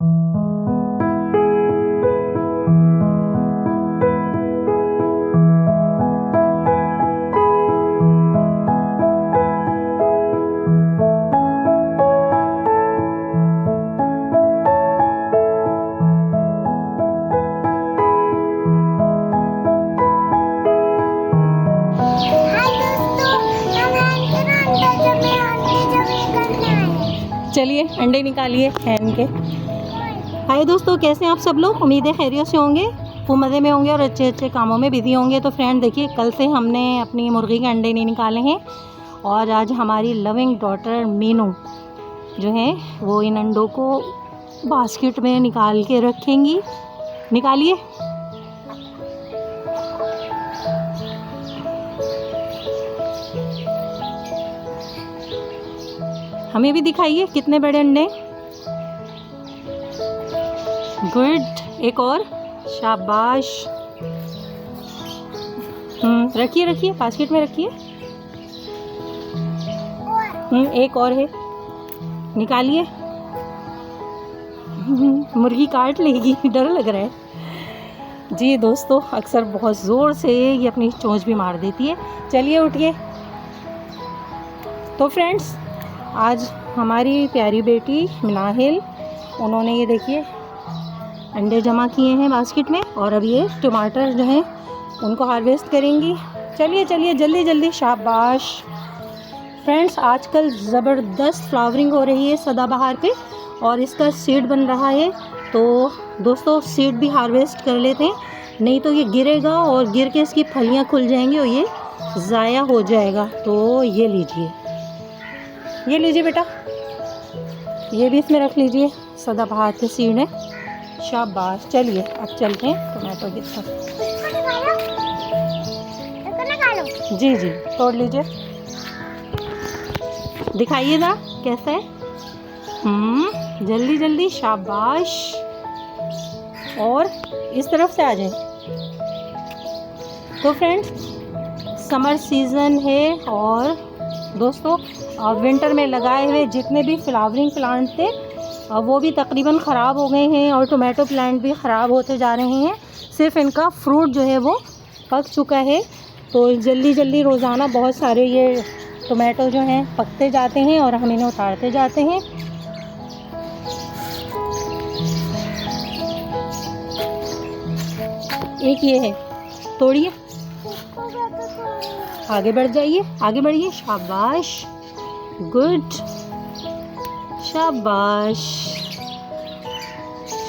चलिए अंडे निकालिए हैन के। हाय दोस्तों, कैसे हैं आप सब लोग? उम्मीद है खैरियत से होंगे, खूब मज़े में होंगे और अच्छे अच्छे कामों में बिजी होंगे। तो फ्रेंड देखिए, कल से हमने अपनी मुर्गी के अंडे नहीं निकाले हैं और आज हमारी लविंग डॉटर मीनू जो है वो इन अंडों को बास्केट में निकाल के रखेंगी। निकालिए। हमें भी दिखाइए कितने बड़े अंडे। गुड, एक और, शाबाश। रखिए रखिए, बास्केट में रखिए। एक और है, निकालिए। मुर्गी काट लेगी, डर लग रहा है जी दोस्तों। अक्सर बहुत ज़ोर से ये अपनी चोंच भी मार देती है। चलिए उठिए। तो फ्रेंड्स, आज हमारी प्यारी बेटी मिनाहिल, उन्होंने ये देखिए अंडे जमा किए हैं बास्केट में और अब ये टमाटर जो हैं उनको हार्वेस्ट करेंगी। चलिए चलिए, जल्दी जल्दी, शाबाश। फ्रेंड्स, आजकल ज़बरदस्त फ्लावरिंग हो रही है सदाबहार पे और इसका सीड बन रहा है। तो दोस्तों, सीड भी हार्वेस्ट कर लेते हैं, नहीं तो ये गिरेगा और गिर के इसकी फलियाँ खुल जाएंगी और ये ज़ाया हो जाएगा। तो ये लीजिए, ये लीजिए बेटा, ये भी इसमें रख लीजिए। सदाबहार के सीड है, शाबाश। चलिए अब चलते हैं टमाटो की तरफ। जी जी, तोड़ लीजिए, दिखाइए ना कैसा है। जल्दी जल्दी, शाबाश। और इस तरफ से आ जाए। तो फ्रेंड्स, समर सीज़न है और दोस्तों विंटर में लगाए हुए जितने भी फ्लावरिंग प्लांट थे वो भी तकरीबन ख़राब हो गए हैं और टोमेटो प्लांट भी ख़राब होते जा रहे हैं। सिर्फ इनका फ्रूट जो है वो पक चुका है। तो जल्दी जल्दी रोज़ाना बहुत सारे ये टोमेटो जो हैं पकते जाते हैं और हम इन्हें उतारते जाते हैं। एक ये है, तोड़िए, आगे बढ़ जाइए, आगे बढ़िए, शाबाश, गुड, शाबाश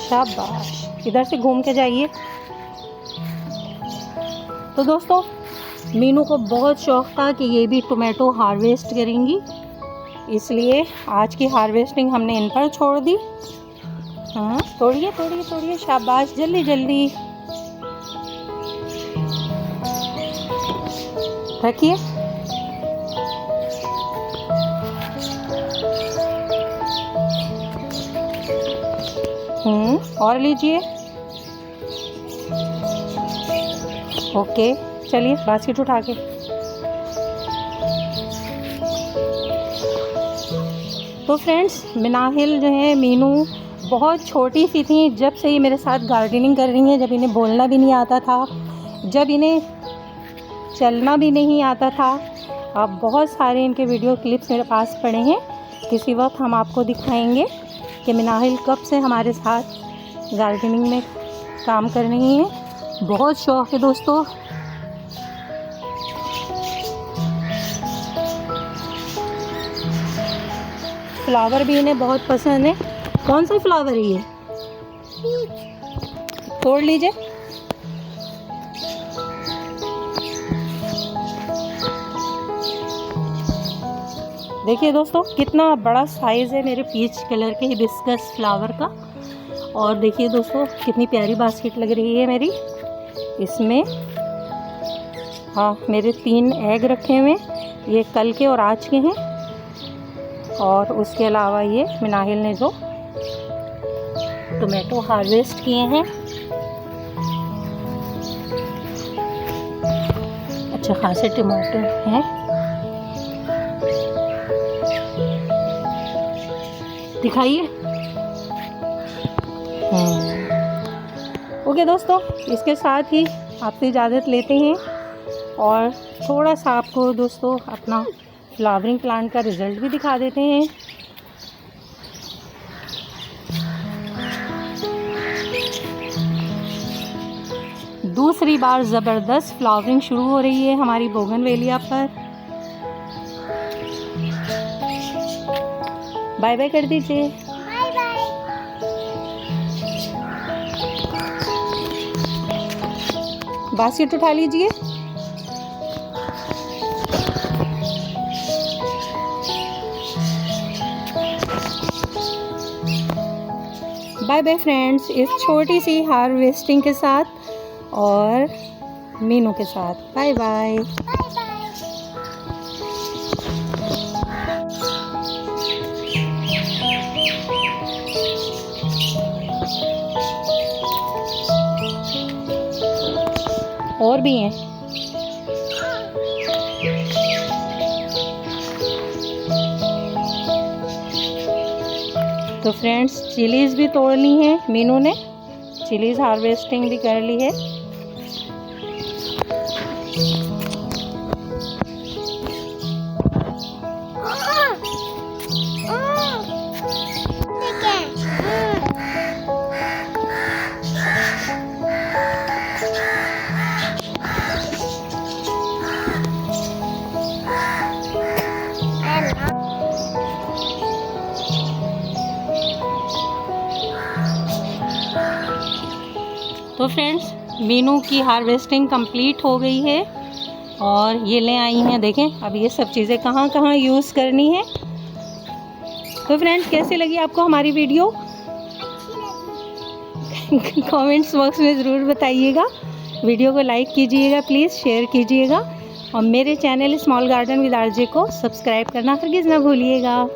शाबाश। इधर से घूम के जाइए। तो दोस्तों, मीनू को बहुत शौक़ था कि ये भी टोमेटो हार्वेस्ट करेंगी, इसलिए आज की हार्वेस्टिंग हमने इन पर छोड़ दी। तोड़िए तोड़िए तोड़िए, शाबाश, जल्दी जल्दी रखिए। और लीजिए। ओके, चलिए बास्केट उठा के। तो फ्रेंड्स, मिनाहिल जो है, मीनू बहुत छोटी सी थी जब से ये मेरे साथ गार्डनिंग कर रही हैं। जब इन्हें बोलना भी नहीं आता था, जब इन्हें चलना भी नहीं आता था। अब बहुत सारे इनके वीडियो क्लिप्स मेरे पास पड़े हैं, किसी वक्त हम आपको दिखाएंगे कि मिनाहिल कब से हमारे साथ गार्डनिंग में काम कर रही हैं। बहुत शौक़ है दोस्तों। फ्लावर भी इन्हें बहुत पसंद है। कौन सा फ्लावर है ये? तोड़ लीजिए। देखिए दोस्तों, कितना बड़ा साइज़ है मेरे पीच कलर के हिबिस्कस फ्लावर का। और देखिए दोस्तों, कितनी प्यारी बास्केट लग रही है मेरी इसमें। हाँ, मेरे 3 एग रखे हुए, ये कल के और आज के हैं। और उसके अलावा ये मिनाहिल ने जो टोमेटो हार्वेस्ट किए हैं। अच्छा खासे टमाटर हैं। दिखाइए। ओके दोस्तों, इसके साथ ही आपसे इजाज़त लेते हैं और थोड़ा सा आपको दोस्तों अपना फ्लावरिंग प्लांट का रिज़ल्ट भी दिखा देते हैं। दूसरी बार ज़बरदस्त फ्लावरिंग शुरू हो रही है हमारी बोगनवेलिया पर। बाय बाय कर दीजिए। Bye bye. बास्केट उठा लीजिए। बाय बाय फ्रेंड्स, इस छोटी सी हार्वेस्टिंग के साथ और मीनू के साथ बाय बाय। और भी हैं। तो फ्रेंड्स, चिलीज़ भी तोड़ ली हैं मीनू ने, चिलीज़ हार्वेस्टिंग भी कर ली है। तो फ्रेंड्स, मीनू की हार्वेस्टिंग कंप्लीट हो गई है और ये ले आई हैं। देखें अब ये सब चीज़ें कहाँ कहाँ यूज़ करनी है। तो फ्रेंड्स, कैसी लगी आपको हमारी वीडियो? कमेंट्स बॉक्स में ज़रूर बताइएगा। वीडियो को लाइक कीजिएगा प्लीज़, शेयर कीजिएगा और मेरे channel small garden with RJ को सब्सक्राइब करना हरगिज़ ना भूलिएगा।